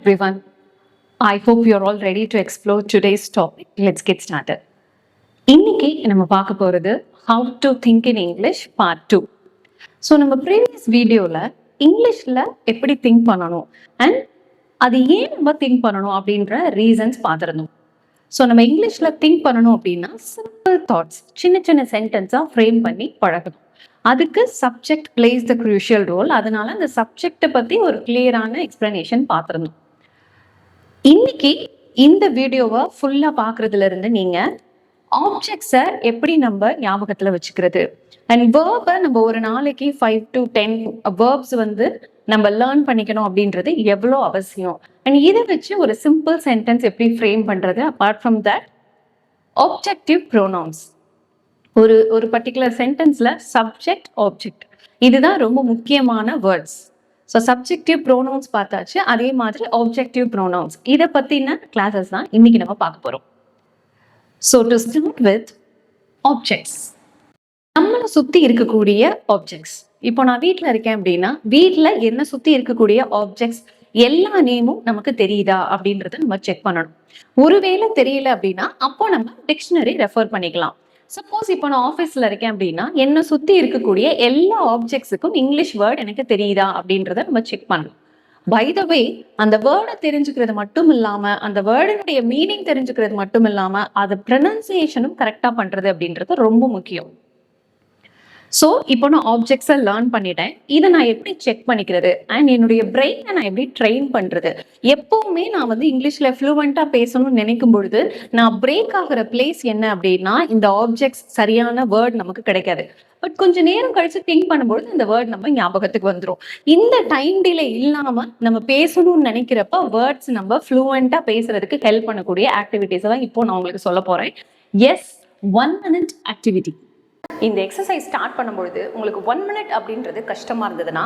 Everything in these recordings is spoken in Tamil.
everyone. I hope you're all ready to explore today's topic. Let's get started. இன்னைக்கு நம்ம பார்க்க போறது how to think in English part 2. So நம்ம ப்ரீவியஸ் வீடியோவில் இங்கிலீஷில் எப்படி திங்க் பண்ணணும் அண்ட் அது ஏன் நம்ம திங்க் பண்ணணும் அப்படின்ற ரீசன்ஸ் பார்த்துருந்தோம். ஸோ நம்ம இங்கிலீஷில் திங்க் பண்ணணும் அப்படின்னா சிம்பிள் தாட்ஸ், சின்ன சின்ன சென்டென்ஸாக ஃப்ரேம் பண்ணி பழகணும். அதுக்கு சப்ஜெக்ட் பிளேஸ் த க்ரூஷியல் ரோல். அதனால அந்த சப்ஜெக்டை பற்றி ஒரு கிளியரான எக்ஸ்பிளனேஷன் பார்த்துருந்தோம். இன்னைக்கு இந்த வீடியோவை ஃபுல்லாக பார்க்குறதுல இருந்து நீங்கள் ஆப்ஜெக்ட்ஸை எப்படி நம்ம ஞாபகத்தில் வச்சுக்கிறது அண்ட் வேர்பை நம்ம ஒரு நாளைக்கு 5 to 10 வேர்ப்ஸ் நம்ம லேர்ன் பண்ணிக்கணும் அப்படின்றது எவ்வளோ அவசியம் அண்ட் இதை வச்சு ஒரு சிம்பிள் சென்டென்ஸ் எப்படி ஃப்ரேம் பண்ணுறது. Apart from that objective pronouns, ஒரு பர்டிகுலர் சென்டென்ஸில் சப்ஜெக்ட் ஆப்ஜெக்ட் இதுதான் ரொம்ப முக்கியமான வேர்ட்ஸ். ஸோ சப்ஜெக்டிவ் ப்ரோனவுன்ஸ் பார்த்தாச்சு, அதே மாதிரி ஆப்ஜெக்டிவ் ப்ரோனவுன்ஸ் இதை பற்றின கிளாஸஸ் தான் இன்னைக்கு நம்ம பார்க்க போகிறோம். So to start with objects, நம்மளை சுற்றி இருக்கக்கூடிய ஆப்ஜெக்ட்ஸ். இப்போ நான் வீட்டில் இருக்கேன் அப்படின்னா வீட்டில் என்ன சுற்றி இருக்கக்கூடிய ஆப்ஜெக்ட்ஸ் எல்லா நேமும் நமக்கு தெரியுதா அப்படின்றத நம்ம செக் பண்ணணும். ஒருவேளை தெரியல அப்படின்னா அப்போ நம்ம டிக்ஷனரி ரெஃபர் பண்ணிக்கலாம். சப்போஸ் இப்போ நான் ஆஃபீஸில் இருக்கேன் அப்படின்னா என்னை சுற்றி இருக்கக்கூடிய எல்லா ஆப்ஜெக்ட்ஸுக்கும் இங்கிலீஷ் வேர்ட் எனக்கு தெரியுதா அப்படின்றத நம்ம செக் பண்ணணும். பை த வே, அந்த வேர்டை தெரிஞ்சுக்கிறது மட்டும் இல்லாமல் அந்த வேர்டினுடைய மீனிங் தெரிஞ்சுக்கிறது மட்டும் இல்லாமல் அது ப்ரொனன்சியேஷனும் கரெக்டாக பண்ணுறது அப்படின்றது ரொம்ப முக்கியம். ஸோ இப்போ நான் ஆப்ஜெக்ட்ஸை லேர்ன் பண்ணிட்டேன். இதை நான் எப்படி செக் பண்ணிக்கிறது அண்ட் என்னுடைய பிரெயினை நான் எப்படி ட்ரெயின் பண்ணுறது. எப்போவுமே நான் இங்கிலீஷில் ஃப்ளூவெண்ட்டாக பேசணும்னு நினைக்கும் பொழுது நான் பிரேக் ஆகிற பிளேஸ் என்ன அப்படின்னா இந்த ஆப்ஜெக்ட்ஸ் சரியான வேர்ட் நமக்கு கிடைக்காது. பட் கொஞ்சம் நேரம் கழிச்சு திங்க் பண்ணும்பொழுது இந்த வேர்ட் நம்ம ஞாபகத்துக்கு வந்துடும். இந்த டைம் டிலே இல்லாமல் நம்ம பேசணும்னு நினைக்கிறப்ப வேர்ட்ஸ் நம்ம ஃப்ளூவெண்ட்டாக பேசுறதுக்கு ஹெல்ப் பண்ணக்கூடிய ஆக்டிவிட்டிஸை தான் இப்போ நான் உங்களுக்கு சொல்ல போகிறேன். Yes, 1 minute activity. இந்த எக்ஸசைஸ் ஸ்டார்ட் பண்ணும்பொழுது உங்களுக்கு 1 minute அப்படின்றது கஷ்டமாக இருந்ததுன்னா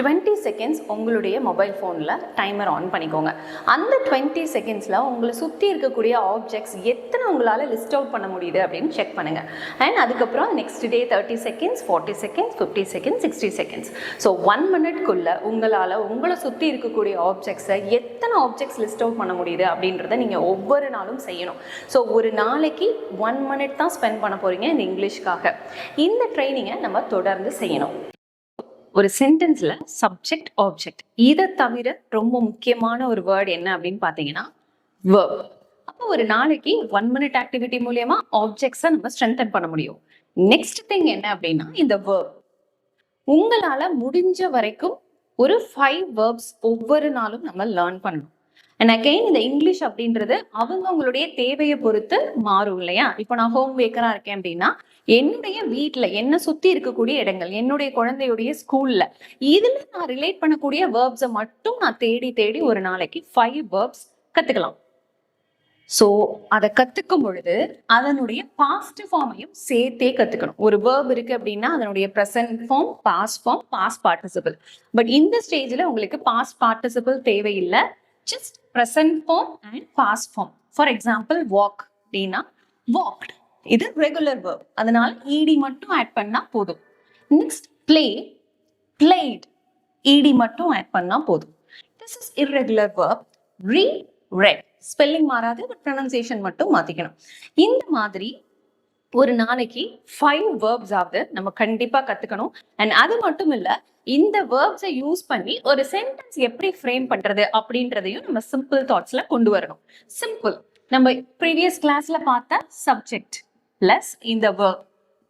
20 seconds உங்களுடைய மொபைல் ஃபோனில் டைமர் ஆன் பண்ணிக்கோங்க. அந்த 20 secondsல உங்களை சுற்றி இருக்கக்கூடிய ஆப்ஜெக்ட்ஸ் எத்தனை உங்களால் லிஸ்ட் அவுட் பண்ண முடியுது அப்படின்னு செக் பண்ணுங்கள். அண்ட் அதுக்கப்புறம் next day 30 seconds, 40 seconds, 50 seconds, 60 seconds. So 1 minuteக்குள்ளே உங்களை சுற்றி இருக்கக்கூடிய ஆப்ஜெக்ட்ஸை எத்தனை ஆப்ஜெக்ட்ஸ் லிஸ்ட் அவுட் பண்ண முடியுது அப்படின்றத நீங்கள் ஒவ்வொரு நாளும் செய்யணும். ஸோ ஒரு நாளைக்கு 1 minute தான் ஸ்பெண்ட் பண்ண போகிறீங்க இந்த இங்கிலீஷ்காக. இந்த ட்ரைனிங்கை நம்ம தொடர்ந்து செய்யணும். ஒரு சென்டென்ஸ்ல சப்ஜெக்ட் ஆப்ஜெக்ட் இதை தவிர ரொம்ப முக்கியமான ஒரு வேர்டு என்ன அப்படின்னு பார்த்தீங்கன்னா verb. அப்போ ஒரு நாளைக்கு 1 minute ஆக்டிவிட்டி மூலமா ஆப்ஜெக்ட்ஸை நம்ம ஸ்ட்ரென்தன் பண்ண முடியும். நெக்ஸ்ட் திங் என்ன அப்படின்னா இந்த verb. உங்களால முடிஞ்ச வரைக்கும் ஒரு 5 verbs ஒவ்வொரு நாளும் நம்ம லேர்ன் பண்ணணும். அண்ட் அகெயின் இந்த இங்கிலீஷ் அப்படின்றது அவங்களுடைய தேவையை பொறுத்து மாறும் இல்லையா. இப்போ நான் ஹோம் மேக்கரா இருக்கேன் அப்படின்னா என்னுடைய வீட்டில் என்னை சுற்றி இருக்கக்கூடிய இடங்கள், என்னுடைய குழந்தையுடைய ஸ்கூல்ல இதுல நான் ரிலேட் பண்ணக்கூடிய வேர்ப்ஸை மட்டும் நான் தேடி தேடி ஒரு நாளைக்கு 5 verbs கத்துக்கலாம். ஸோ அதை கத்துக்கும் பொழுது அதனுடைய பாஸ்ட் ஃபார்மையும் சேர்த்தே கத்துக்கணும். ஒரு வேர்ப் இருக்கு அப்படின்னா அதனுடைய present form, past form, past participle. But இந்த ஸ்டேஜ்ல உங்களுக்கு பாஸ்ட் பார்ட்டிசிபிள் தேவையில்லை. just present form and past form. For example, walk அப்படின்னா walked, இது ரெகுலர் verb, அதனால ed மட்டும் ஆட் பண்ணா போதும். நெக்ஸ்ட் play, played, ed மட்டும் ஆட் பண்ணா போதும். this is irregular verb. read, read, spelling மாறாது, ப்ரொனன்சியேஷன் மட்டும் மாத்திக்கணும். இந்த மாதிரி ஒரு நாளைக்கு 5 verbs ஆவது நம்ம கண்டிப்பா கத்துக்கணும். அண்ட் அது மட்டும் இல்ல, இந்த வேர்ப்ஸை யூஸ் பண்ணி ஒரு சென்டென்ஸ் எப்படி ஃப்ரேம் பண்றது அப்படின்றதையும் நம்ம சிம்பிள் தாட்ஸ்ல கொண்டு வரணும். சிம்பிள், நம்ம ப்ரீவியஸ் கிளாஸ்ல பார்த்த சப்ஜெக்ட் பிளஸ் இந்த வேர்ப்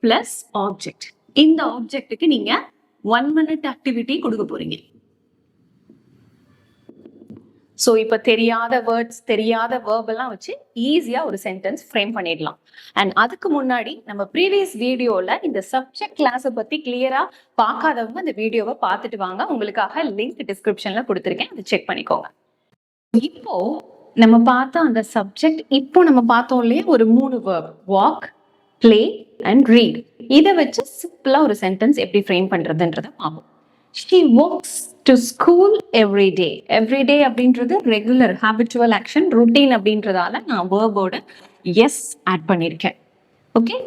பிளஸ் ஆப்ஜெக்ட். இந்த ஆப்ஜெக்ட்டுக்கு நீங்க 1 minute ஆக்டிவிட்டி கொடுக்க போறீங்க. ஸோ இப்போ தெரியாத வேர்ட்ஸ், தெரியாத வேர்ப் எல்லாம் வச்சு ஈஸியாக ஒரு சென்டென்ஸ் ஃப்ரேம் பண்ணிடலாம். அண்ட் அதுக்கு முன்னாடி நம்ம ப்ரீவியஸ் வீடியோவில் இந்த சப்ஜெக்ட் கிளாஸை பற்றி கிளியராக பார்க்காதவங்க அந்த வீடியோவை பார்த்துட்டு வாங்க. உங்களுக்காக லிங்க் டிஸ்கிரிப்ஷனில் கொடுத்துருக்கேன், அதை செக் பண்ணிக்கோங்க. இப்போ நம்ம பார்த்த அந்த சப்ஜெக்ட், இப்போ நம்ம பார்த்தோம் இல்லையா ஒரு 3 verb, walk, play and read. இதை வச்சு சிம்பிளாக ஒரு சென்டென்ஸ் எப்படி ஃப்ரேம் பண்ணுறதுன்றதை பார்ப்போம். She walks to school every day. Every day அப்படின்றது ரெகுலர் ஹேபிச்சுவல் ஆக்ஷன், ரொட்டீன் அப்படின்றதால நான் வேர்போட எஸ் ஆட் பண்ணியிருக்கேன். Okay,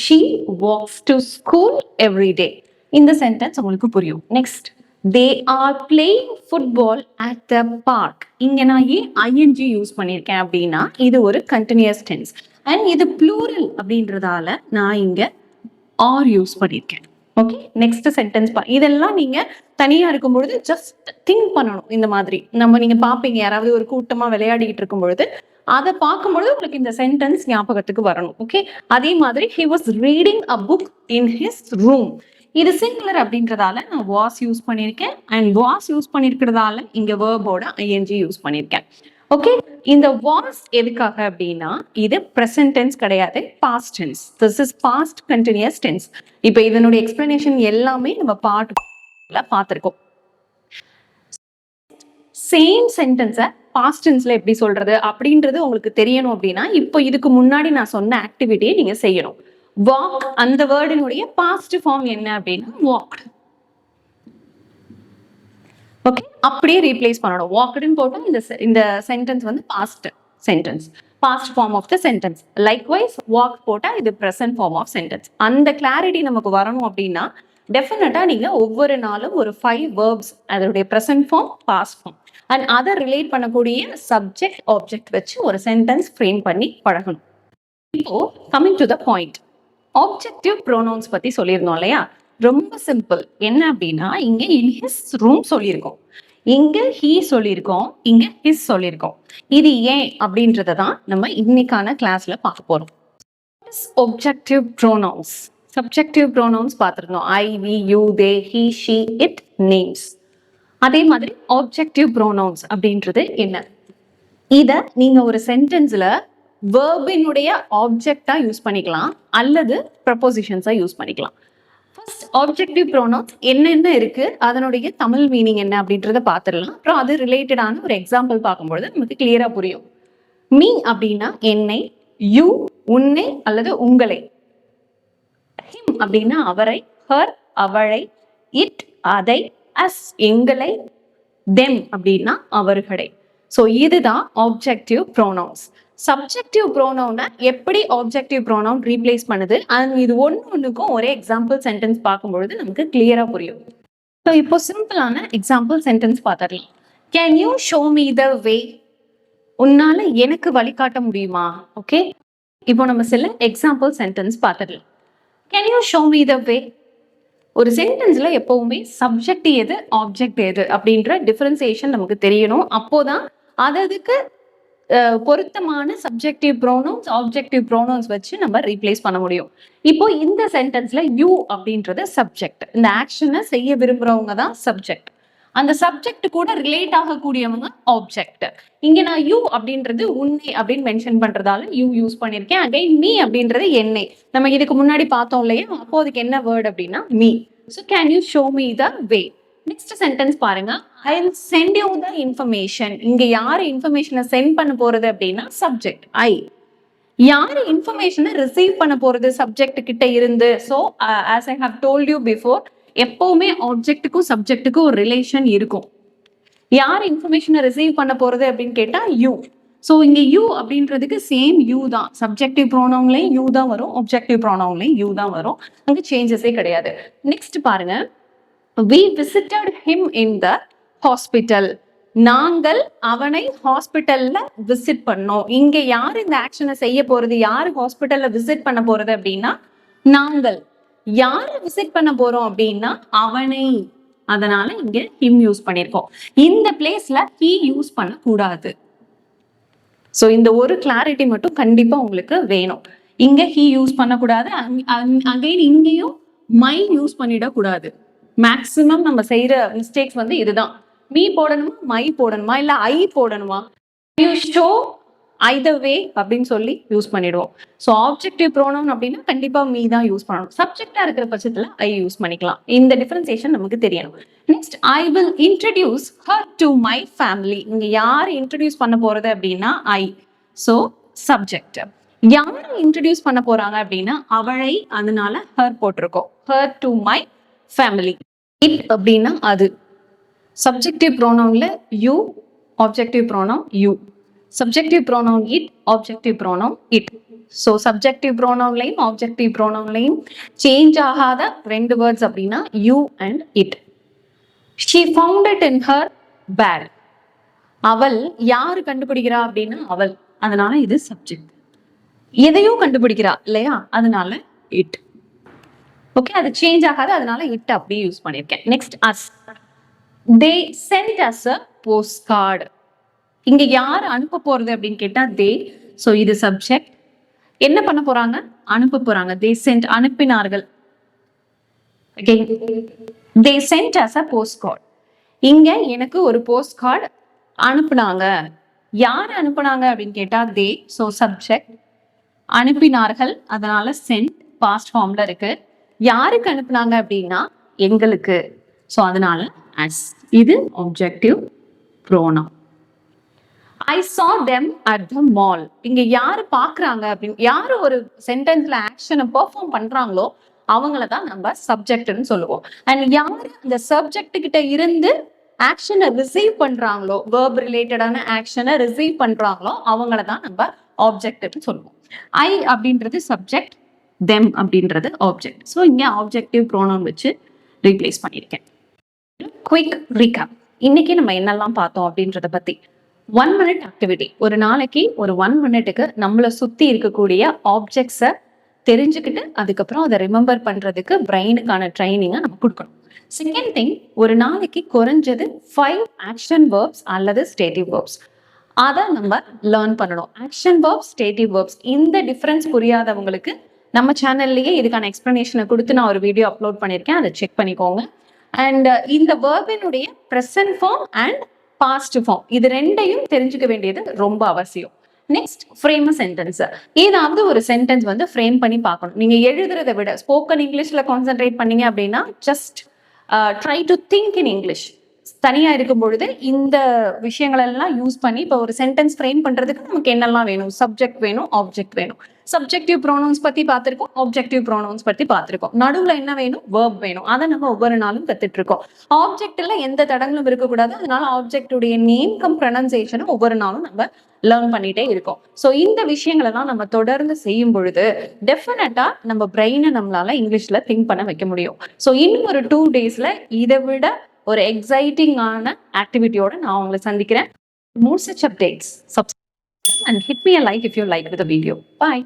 she walks to school every day. இந்த சென்டென்ஸ் உங்களுக்கு புரியும். Next they are playing football at the park. இங்க நான் ஏன் ஐஎன்ஜி யூஸ் பண்ணியிருக்கேன் அப்படின்னா இது ஒரு கண்டினியூஸ் டென்ஸ் அண்ட் இது ப்ளூரல் அப்படின்றதால நான் இங்க ஆர் யூஸ் பண்ணியிருக்கேன். ஓகே, நெக்ஸ்ட் சென்டென்ஸ் இதெல்லாம் நீங்க தனியா இருக்கும் பொழுது ஜஸ்ட் திங்க் பண்ணணும். இந்த மாதிரி நீங்க பாப்பீங்க யாராவது ஒரு கூட்டமா விளையாடிட்டு இருக்கும் பொழுது அதை பார்க்கும்பொழுது உங்களுக்கு இந்த சென்டென்ஸ் ஞாபகத்துக்கு வரணும். ஓகே, அதே மாதிரி he was reading a book in his room. இது சிங்குலர் அப்படின்றதால நான் வாஸ் யூஸ் பண்ணியிருக்கேன் அண்ட் வாஸ் யூஸ் பண்ணிருக்கிறதால இங்க வேர்போட ஐஎன்ஜி யூஸ் பண்ணியிருக்கேன். ஓகே, இந்த வாஸ் எதுக்காக அப்படின்னா இது ப்ரெசன்ட் டென்ஸ் கிடையாது, past tense. This is past continuous tense. இப்போ இதனுடைய எக்ஸ்பிளனேஷன் எல்லாமே நம்ம பார்ட்ல பார்த்துருக்கோம். சேம் சென்டென்ஸை பாஸ்ட் டென்ஸ்ல எப்படி சொல்றது அப்படின்றது உங்களுக்கு தெரியணும் அப்படின்னா இப்போ இதுக்கு முன்னாடி நான் சொன்ன ஆக்டிவிட்டியை நீங்க செய்யணும். வாக் அந்த வேர்டினுடைய பாஸ்ட் ஃபார்ம் என்ன அப்படின்னா வாக்ட். ஓகே, அப்படியே ரீப்ளேஸ் பண்ணணும். வாக்டுன்னு போட்டோம் இந்த சென்டென்ஸ் வந்து past sentence, past form of the sentence. Likewise walk போட்டா இது ப்ரெசன்ட் ஃபார்ம் ஆஃப் சென்டென்ஸ். அந்த கிளாரிட்டி நமக்கு வரணும் அப்படின்னா டெஃபினட்டா நீங்க ஒவ்வொரு நாளும் ஒரு 5 வேர்ப்ஸ் அதோடைய present form, past form and அதை ரிலேட் பண்ணக்கூடிய சப்ஜெக்ட் ஆப்ஜெக்ட் வச்சு ஒரு சென்டென்ஸ் ஃப்ரேம் பண்ணி பழகணும். இப்போ coming to the point, objective pronouns பத்தி சொல்லியிருந்தோம் இல்லையா? ரொம்ப சிம்பிள். என்ன அப்படின்னா இங்க இன் ஹிஸ் ரூம் சொல்லியிருக்கோம், இங்க ஹீ சொல்லியிருக்கோம், இங்க ஹிஸ் சொல்லியிருக்கோம். இது ஏன் அப்படின்றத தான் நம்ம இன்னைக்கான கிளாஸ்ல பார்க்க போறோம். ஆப்ஜெக்டிவ் ப்ரோனவுன்ஸ், சப்ஜெக்டிவ் ப்ரோனவுன்ஸ் பார்த்துருந்தோம். I, we, you, they, he, she, it, names. அதே மாதிரி ஆப்ஜெக்டிவ் ப்ரோனவுன்ஸ் அப்படின்றது என்ன? இத நீங்க ஒரு சென்டென்ஸ்ல வேர்பினுடைய ஆப்ஜெக்டா யூஸ் பண்ணிக்கலாம் அல்லது ப்ரப்போசிஷன்ஸா யூஸ் பண்ணிக்கலாம். ஃபர்ஸ்ட் ஆப்ஜெக்டிவ் ப்ரோனவுன்ஸ் என்னென்ன இருக்கு, அதனுடைய தமிழ் மீனிங் என்ன அப்படின்றத பார்த்துடலாம். அப்புறம் அது ரிலேட்டடான ஒரு எக்ஸாம்பிள் பார்க்கும்பொழுது நமக்கு கிளியரா புரியும். மீ அப்படின்னா என்னை, யூ உன்னை அல்லது உங்களை, ஹிம் அப்படின்னா அவரை, ஹர் அவளை, இட் அதை, அஸ் எங்களை, தெம் அப்படின்னா அவர்களை. ஸோ இதுதான் ஆப்ஜெக்டிவ் ப்ரோனவுன்ஸ். சப்ஜெக்டிவ் ப்ரோனவுனை எப்படி ஆப்ஜெக்டிவ் ப்ரோனவுன் ரீப்ளேஸ் பண்ணுது, அண்ட் இது ஒன்றுக்கும் ஒரே எக்ஸாம்பிள் சென்டென்ஸ் பார்க்கும்பொழுது நமக்கு கிளியரா புரியும். ஸோ இப்போ சிம்பிளான எக்ஸாம்பிள் சென்டென்ஸ் பார்த்துடலாம். Can you show me the way? உன்னால எனக்கு வழிகாட்ட முடியுமா? ஓகே, இப்போ நம்ம சில எக்ஸாம்பிள் சென்டென்ஸ் பார்த்துடலாம். Can you show me the way? ஒரு சென்டென்ஸ்ல எப்பவுமே சப்ஜெக்ட் எது, ஆப்ஜெக்ட் எது அப்படின்ற டிஃபரன்சியேஷன் நமக்கு தெரியணும். அப்போதான் அதுக்கு பொருத்தமான சப்ஜெக்டிவ் ப்ரோனவுன்ஸ், ஆப்ஜெக்டிவ் ப்ரோனவுன்ஸ் வச்சு நம்ம ரீப்ளேஸ் பண்ண முடியும். இப்போ இந்த சென்டென்ஸ்ல யூ அப்படின்றது சப்ஜெக்ட், இந்த ஆக்ஷனை செய்ய விரும்புறவங்க தான் சப்ஜெக்ட். அந்த சப்ஜெக்ட் கூட ரிலேட் ஆகக்கூடியவங்க ஆப்ஜெக்ட். இங்க நான் யூ அப்படின்றது உன்னை அப்படின்னு மென்ஷன் பண்றதால யூ யூஸ் பண்ணிருக்கேன். அகைன் மீ அப்படின்றது என்னை நம்ம இதுக்கு முன்னாடி பார்த்தோம் இல்லையா? அப்போ அதுக்கு என்ன வேர்ட் அப்படின்னா me. So can you show me the way? Next sentence பாருங்க, I will send you the information. இங்க யாரு இன்ஃபர்மேஷனை சென்ட் பண்ண போறது அப்படின்னா சப்ஜெக்ட் ஐ. யாரு இன்ஃபர்மேஷனை ரிசீவ் பண்ண போறது சப்ஜெக்ட் கிட்ட இருந்து? So as I have told you before, எப்பவுமே ஆப்ஜெக்ட்டுக்கும் சப்ஜெக்ட்டுக்கும் ஒரு ரிலேஷன் இருக்கும். யார் இன்ஃபர்மேஷனை ரிசீவ் பண்ண போறது அப்படின்னு கேட்டா யூ. ஸோ இங்க யூ அப்படின்றதுக்கு சேம் யூ தான், சப்ஜெக்டிவ் ப்ரோனவுன்லையும் யூ தான் வரும், ஆப்ஜெக்டிவ் ப்ரோனவுன்லையும் யூ தான் வரும். அங்க சேஞ்சஸே கிடையாது. நெக்ஸ்ட் பாருங்க, we visited him in the hospital. நாங்கள் அவனை ஹாஸ்பிட்டல்ல விசிட் பண்ணோம். இங்க யார் இந்த ஆக்ஷனை செய்ய போறது, யாரு ஹாஸ்பிட்டல்ல விசிட் பண்ண போறது அப்படின்னா நாங்கள். யாரை விசிட் பண்ண போறோம் அப்படின்னா அவனை. அதனால இங்க him யூஸ் பண்ணிருக்கோம். இந்த பிளேஸ்ல he யூஸ் பண்ண கூடாது. சோ இந்த ஒரு கிளாரிட்டி மட்டும் கண்டிப்பா உங்களுக்கு வேணும். இங்க he யூஸ் பண்ணக்கூடாது, அகைன் இங்கேயும் மை யூஸ் பண்ணிடக்கூடாது. மேக்சிமம் நம்ம செய்யற மிஸ்டேக்ஸ் வந்து இதுதான். மீ போடணுமா, மை போடணுமா, இல்ல ஐ போடணுமா, யூ ஷோ ஐதர் வே அப்படின்னு சொல்லி யூஸ் பண்ணிடுவோம். ஸோ ஆப்ஜெக்டிவ் ப்ரோனவுன் அப்படின்னா கண்டிப்பா மீ தான் யூஸ் பண்ணணும். சப்ஜெக்டா இருக்கிற பட்சத்துல ஐ யூஸ் பண்ணிக்கலாம். இந்த டிஃபரன்சியேஷன் நமக்கு தெரியணும். Next, I will introduce her to my family. இங்க யார் இன்ட்ரடியூஸ் பண்ண போறது அப்படின்னா ஐ. So subject. யாரை இன்ட்ரடியூஸ் பண்ண போறாங்க அப்படின்னா அவளை, அதனால ஹர் போட்டிருக்கோம். Her to my family. It அப்படின்னா அது. சப்ஜெக்டிவ் ப்ரோனவுன்ல you, objective pronoun you. Subjective pronoun it, objective pronoun it. So subjective ப்ரோனவுன்லையும் ஆப்ஜெக்டிவ் ப்ரோனவுன்லையும் சேஞ்ச் ஆகாத ரெண்டு வேர்ட்ஸ் அப்படின்னா you and it. she found it in her bag. அவள் யாரு கண்டுபிடிக்கிறா அப்படின்னா அவள், அதனால இது சப்ஜெக்ட். எதையோ கண்டுபிடிக்கிறா இல்லையா, அதனால இட். ஓகே, அது சேஞ்ச் ஆகாது, அதனால இட் அப்படி யூஸ் பண்ணியிருக்கேன். Next us. They sent us a post card. இங்க யார் அனுப்ப போறது அப்படின்னு கேட்டா தே. ஸோ இது சப்ஜெக்ட். என்ன பண்ண போறாங்க, அனுப்ப போறாங்க. தே சென்ட், அனுப்பினார்கள். Okay, they sent us a post card. இங்க எனக்கு ஒரு போஸ்ட் கார்டு அனுப்புனாங்க. யார் அனுப்புனாங்க அப்படின்னு கேட்டா தே. So subject. அனுப்பினார்கள், அதனால சென்ட் பாஸ்ட் ஃபார்ம்ல இருக்கு. யாருக்கு அனுப்புனாங்க அப்படின்னா எங்களுக்கு. ஸோ அதனால அஸ். இது objective pronoun. I saw them at the mall. இங்க யாரு பாக்குறாங்க அப்படின்னு, யாரு ஒரு சென்டென்ஸ்ல ஆக்ஷனை பெர்ஃபார்ம் பண்றாங்களோ அவங்கள தான் நம்ம சப்ஜெக்ட்னு சொல்லுவோம். அண்ட் யாரு அந்த சப்ஜெக்ட் கிட்ட இருந்து ஆக்ஷனை ரிசீவ் பண்றாங்களோ, வேர்ப் ரிலேட்டடான ஆக்ஷனை ரிசீவ் பண்றாங்களோ அவங்கள தான் நம்ம ஆப்ஜெக்ட்னு சொல்லுவோம். ஐ அப்படின்றது சப்ஜெக்ட், தெம் அப்படின்றது ஆப்ஜெக்ட். ஸோ இங்க ஆப்ஜெக்டிவ் ப்ரோனவுன் வச்சு ரீப்ளேஸ் பண்ணியிருக்கேன். Quick recap. இன்னைக்கு நம்ம என்னெல்லாம் பார்த்தோம் அப்படின்றத பத்தி. 1 minute ஆக்டிவிட்டி. ஒரு நாளைக்கு ஒரு 1 minute நம்மளை சுத்தி இருக்கக்கூடிய ஆப்ஜெக்ட்ஸை தெரிஞ்சுக்கிட்டு அதுக்கப்புறம் அதை ரிமெம்பர் பண்றதுக்கு பிரெயினுக்கான ட்ரைனிங்கை நம்ம கொடுக்கணும். செகண்ட் திங், ஒரு நாளைக்கு குறைஞ்சது 5 ஆக்ஷன் வேர்ப்ஸ் அல்லது ஸ்டேட்டிவ் வேர்ப்ஸ் அதை நம்ம லேர்ன் பண்ணணும். ஆக்ஷன் வேர்ப்ஸ், ஸ்டேட்டிவ் வேர்ப்ஸ், இந்த டிஃபரன்ஸ் புரியாதவங்களுக்கு நம்ம சேனல்லையே இதுக்கான எக்ஸ்பிளனேஷனை கொடுத்து நான் ஒரு வீடியோ அப்லோட் பண்ணியிருக்கேன், அதை செக் பண்ணிக்கோங்க. அண்ட் இந்த வேர்பினுடைய present form and past form இது ரெண்டையும் தெரிஞ்சுக்க வேண்டியது ரொம்ப அவசியம். Next, frame a sentence. ஏதாவது ஒரு சென்டென்ஸ் வந்து ஃப்ரேம் பண்ணி பார்க்கணும். நீங்க எழுதுறதை விட ஸ்போக்கன் இங்கிலீஷ்ல கான்சென்ட்ரேட் பண்ணீங்க அப்படின்னா just try to think in English. தனியா இருக்கும் பொழுது இந்த விஷயங்கள் எல்லாம் யூஸ் பண்ணி இப்போ ஒரு சென்டென்ஸ் ஃப்ரேம் பண்றதுக்கு நமக்கு என்னெல்லாம் வேணும், சப்ஜெக்ட் வேணும், ஆப்ஜெக்ட் வேணும். சப்ஜெக்டிவ் ப்ரோனவுன்ஸ் பத்தி பார்த்திருக்கோம், ஆப்ஜெக்டிவ் ப்ரோனவுன்ஸ் பத்தி பார்த்திருக்கோம். நடுவுல என்ன வேணும், வேர்ப் வேணும். அதை நம்ம ஒவ்வொரு நாளும் கத்துட்டு இருக்கோம். ஆப்ஜெக்ட்ல எந்த தடங்களும் இருக்கக்கூடாது, அதனால ஆப்ஜெக்டுடைய நேம் கம் ப்ரொனன்சியேஷனும் ஒவ்வொரு நாளும் நம்ம லேர்ன் பண்ணிட்டே இருக்கோம். ஸோ இந்த விஷயங்களை எல்லாம் நம்ம தொடர்ந்து செய்யும் பொழுது டெஃபினட்டா நம்ம பிரெயினை நம்மளால இங்கிலீஷ்ல திங்க் பண்ண வைக்க முடியும். ஸோ இன்னும் ஒரு 2 daysல இதை விட ஒரு எக்ஸைட்டிங்கான ஆக்டிவிட்டியோட நான் உங்களை சந்திக்கிறேன். More such updates. Subscribe and hit me a like if you like the video. Bye.